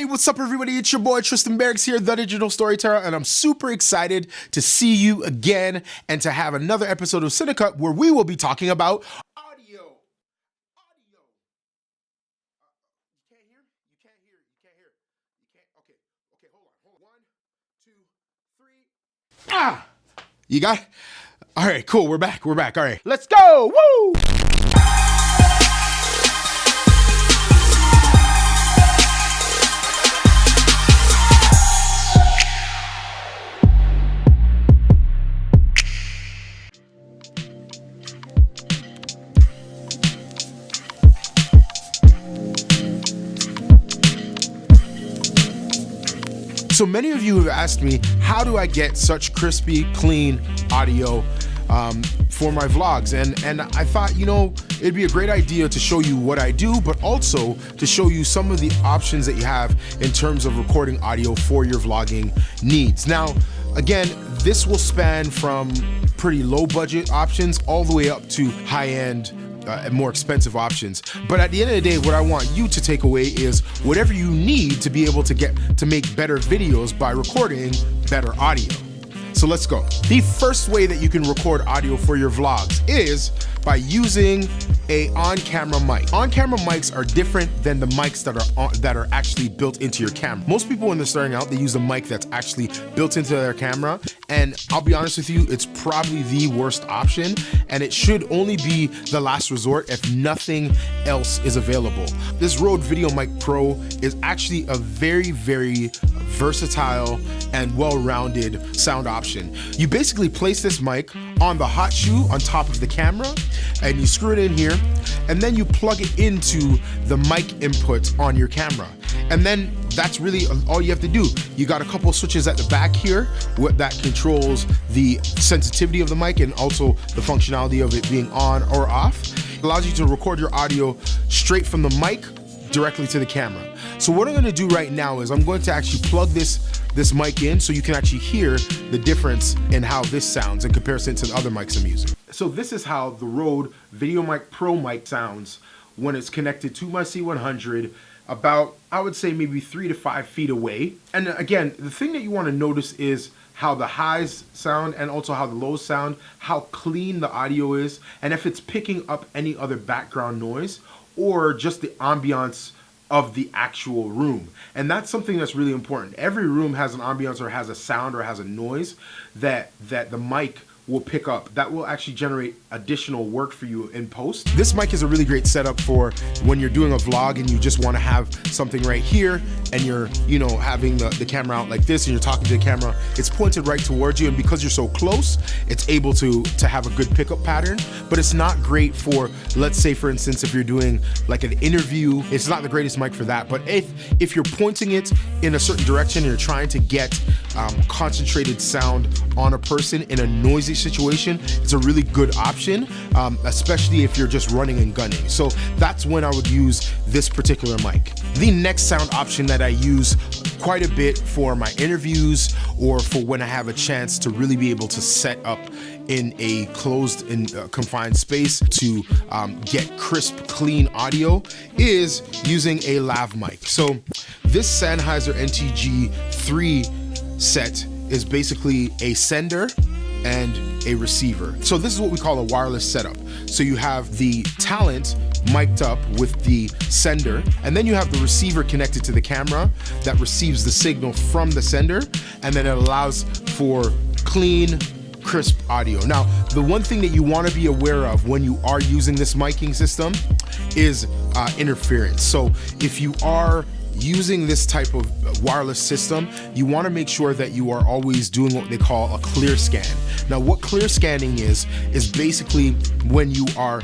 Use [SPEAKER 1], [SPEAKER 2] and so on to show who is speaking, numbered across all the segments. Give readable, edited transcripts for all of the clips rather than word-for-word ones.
[SPEAKER 1] What's up, everybody? It's your boy Tristan Barracks here, the Digital Storyteller, and I'm super excited to see you again and to have another episode of Cinecut where we will be talking about audio. You can't hear? You can't hear? You can't hear? You can't? Okay, hold on. 1, 2, 3. Ah! You got it? All right, cool. We're back. All right, let's go. Woo! So many of you have asked me, how do I get such crispy, clean audio for my vlogs? And I thought, it'd be a great idea to show you what I do, but also to show you some of the options that you have in terms of recording audio for your vlogging needs. Now, again, this will span from pretty low budget options all the way up to high-end more expensive options. But at the end of the day, what I want you to take away is whatever you need to be able to make better videos by recording better audio. So let's go. The first way that you can record audio for your vlogs is by using a on-camera mic. On-camera mics are different than the mics that are actually built into your camera. Most people when they're starting out, they use a mic that's actually built into their camera, and I'll be honest with you, it's probably the worst option, and it should only be the last resort if nothing else is available. This Rode VideoMic Pro is actually a very, very versatile and well-rounded sound option. You basically place this mic on the hot shoe on top of the camera, and you screw it in here, and then you plug it into the mic input on your camera. And then that's really all you have to do. You got a couple switches at the back here that controls the sensitivity of the mic and also the functionality of it being on or off. It allows you to record your audio straight from the mic directly to the camera. So what I'm gonna do right now is I'm going to actually plug this mic in so you can actually hear the difference in how this sounds in comparison to the other mics I'm using. So this is how the Rode VideoMic Pro mic sounds when it's connected to my C100 about, I would say, maybe 3 to 5 feet away. And again, the thing that you want to notice is how the highs sound and also how the lows sound, how clean the audio is, and if it's picking up any other background noise or just the ambiance of the actual room. And that's something that's really important. Every room has an ambiance or has a sound or has a noise that the mic will pick up. That will actually generate additional work for you in post. This mic is a really great setup for when you're doing a vlog and you just want to have something right here and you're, having the camera out like this and you're talking to the camera, it's pointed right towards you, and because you're so close, it's able to have a good pickup pattern. But it's not great for, let's say for instance, if you're doing like an interview, it's not the greatest mic for that. But if you're pointing it in a certain direction and you're trying to get concentrated sound on a person in a noisy situation, it's a really good option, especially if you're just running and gunning. So that's when I would use this particular mic. The next sound option that I use quite a bit for my interviews or for when I have a chance to really be able to set up in a closed and confined space to get crisp, clean audio is using a lav mic. So this Sennheiser NTG3 set is basically a sender and a receiver. So this is what we call a wireless setup. So you have the talent mic'd up with the sender, and then you have the receiver connected to the camera that receives the signal from the sender, and then it allows for clean, crisp audio. Now, the one thing that you want to be aware of when you are using this miking system is interference. So if you are using this type of wireless system, you want to make sure that you are always doing what they call a clear scan. Now, what clear scanning is basically when you are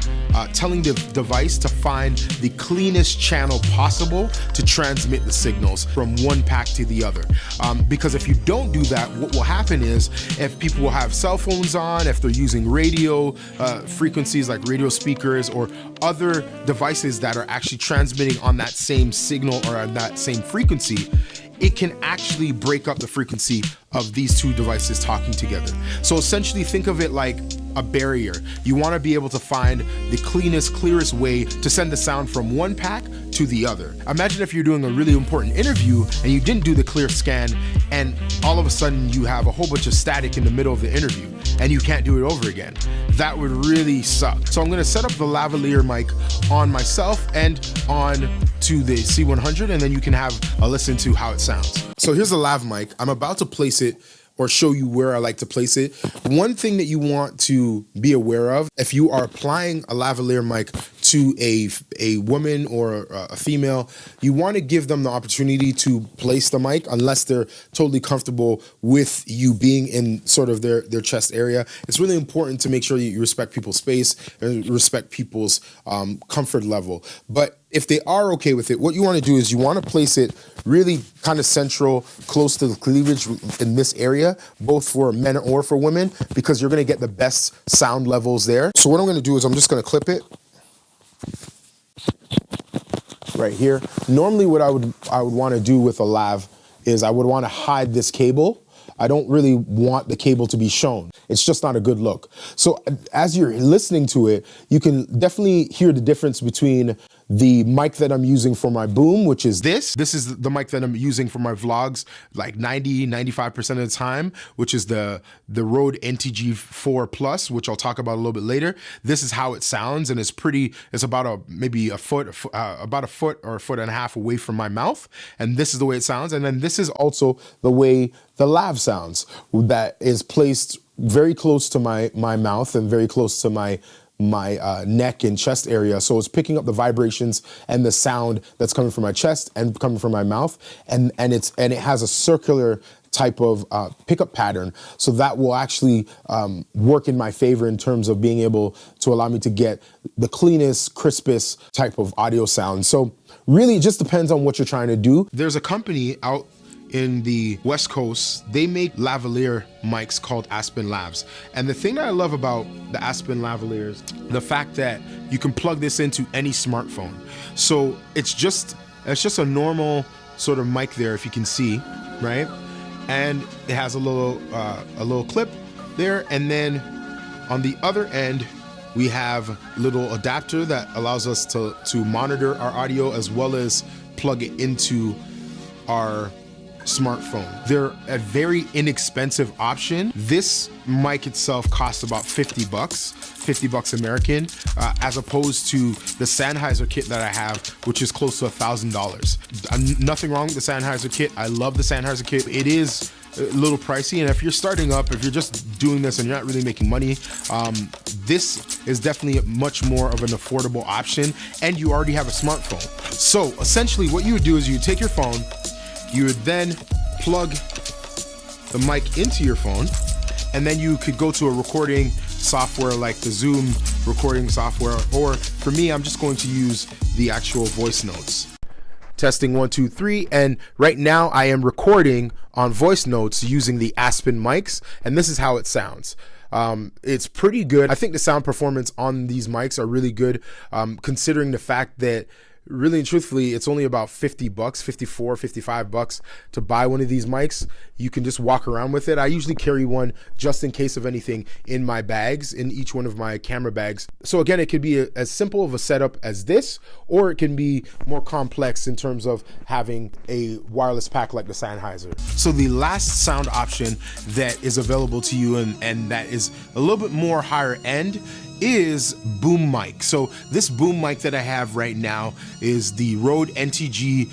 [SPEAKER 1] telling the device to find the cleanest channel possible to transmit the signals from one pack to the other. Because if you don't do that, what will happen is if people will have cell phones on, if they're using radio frequencies like radio speakers or other devices that are actually transmitting on that same signal or on that same frequency, it can actually break up the frequency of these two devices talking together. So essentially think of it like a barrier. You want to be able to find the cleanest, clearest way to send the sound from one pack to the other. Imagine if you're doing a really important interview and you didn't do the clear scan, and all of a sudden you have a whole bunch of static in the middle of the interview and you can't do it over again. That would really suck. So I'm gonna set up the lavalier mic on myself and on to the C100, and then you can have a listen to how it sounds. So here's the lav mic. I'm about to place it or show you where I like to place it. One thing that you want to be aware of, if you are applying a lavalier mic to a woman or a female, you want to give them the opportunity to place the mic unless they're totally comfortable with you being in sort of their chest area. It's really important to make sure you respect people's space and respect people's comfort level. But if they are okay with it, what you want to do is you want to place it really kind of central, close to the cleavage in this area, both for men or for women, because you're going to get the best sound levels there. So what I'm going to do is I'm just going to clip it right here. Normally what I would want to do with a lav is I would want to hide this cable. I don't really want the cable to be shown. It's just not a good look. So as you're listening to it, you can definitely hear the difference between the mic that I'm using for my boom, which is this. This is the mic that I'm using for my vlogs like 90-95% of the time, which is the Rode NTG4 Plus, which I'll talk about a little bit later. This is how it sounds, and it's about maybe a foot or a foot and a half away from my mouth, and this is the way it sounds. And then this is also the way the lav sounds, that is placed very close to my mouth and very close to my neck and chest area. So it's picking up the vibrations and the sound that's coming from my chest and coming from my mouth, and it has a circular type of pickup pattern. So that will actually work in my favor in terms of being able to allow me to get the cleanest, crispest type of audio sound. So really it just depends on what you're trying to do. There's a company out in the West Coast, they make lavalier mics called Aspen Labs. And the thing that I love about the Aspen lavaliers, the fact that you can plug this into any smartphone. So it's just a normal sort of mic there, if you can see, right? And it has a little clip there. And then on the other end, we have a little adapter that allows us to monitor our audio as well as plug it into our smartphone. They're a very inexpensive option. This mic itself costs about $50 American, as opposed to the Sennheiser kit that I have, which is close to $1,000. Nothing wrong with the Sennheiser kit. I love the Sennheiser kit. It is a little pricey, and if you're starting up, if you're just doing this and you're not really making money, this is definitely much more of an affordable option, and you already have a smartphone. So essentially what you would do is you would take your phone, you would then plug the mic into your phone, and then you could go to a recording software like the Zoom recording software, or for me, I'm just going to use the actual voice notes. Testing 1, 2, 3, and right now I am recording on voice notes using the Aspen mics, and this is how it sounds. It's pretty good. I think the sound performance on these mics are really good, considering the fact that really and truthfully, it's only about $50, $54, $55 to buy one of these mics. You can just walk around with it. I usually carry one just in case of anything in my bags, in each one of my camera bags. So again, it could be as simple of a setup as this, or it can be more complex in terms of having a wireless pack like the Sennheiser. So the last sound option that is available to you and that is a little bit more higher end is boom mic. So this boom mic that I have right now is the Rode NTG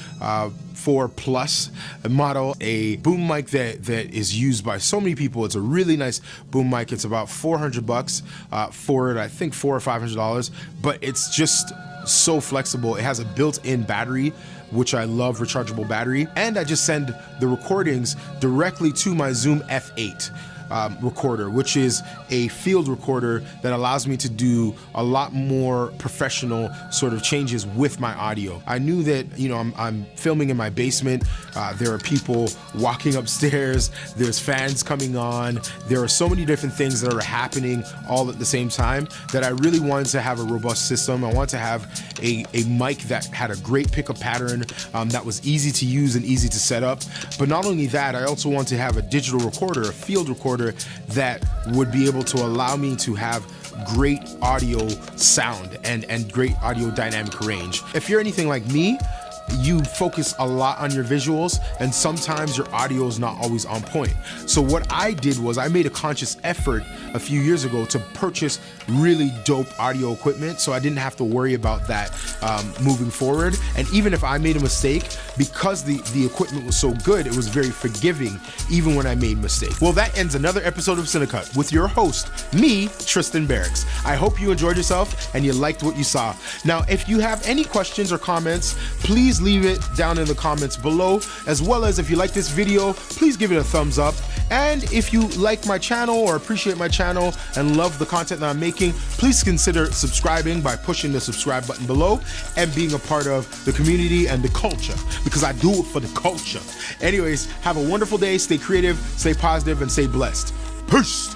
[SPEAKER 1] 4 Plus model, a boom mic that is used by so many people. It's a really nice boom mic. It's about $400 for it, I think $400 or $500, but it's just so flexible. It has a built-in battery, which I love, rechargeable battery, and I just send the recordings directly to my Zoom F8 recorder, which is a field recorder that allows me to do a lot more professional sort of changes with my audio. I knew that, you know, I'm filming in my basement. There are people walking upstairs. There's fans coming on. There are so many different things that are happening all at the same time that I really wanted to have a robust system. I wanted to have a mic that had a great pickup pattern, that was easy to use and easy to set up. But not only that, I also want to have a digital recorder, a field recorder, camcorder that would be able to allow me to have great audio sound and great audio dynamic range. If you're anything like me, you focus a lot on your visuals and sometimes your audio is not always on point. So what I did was I made a conscious effort a few years ago to purchase really dope audio equipment so I didn't have to worry about that moving forward. And even if I made a mistake, because the equipment was so good, it was very forgiving even when I made mistakes. Well, that ends another episode of Cinecut with your host, me, Tristan Barracks. I hope you enjoyed yourself and you liked what you saw. Now, if you have any questions or comments, please leave it down in the comments below, as well as if you like this video, please give it a thumbs up. And if you like my channel or appreciate my channel and love the content that I'm making, please consider subscribing by pushing the subscribe button below and being a part of the community and the culture, because I do it for the culture. Anyways, have a wonderful day, stay creative, stay positive, and stay blessed. Peace.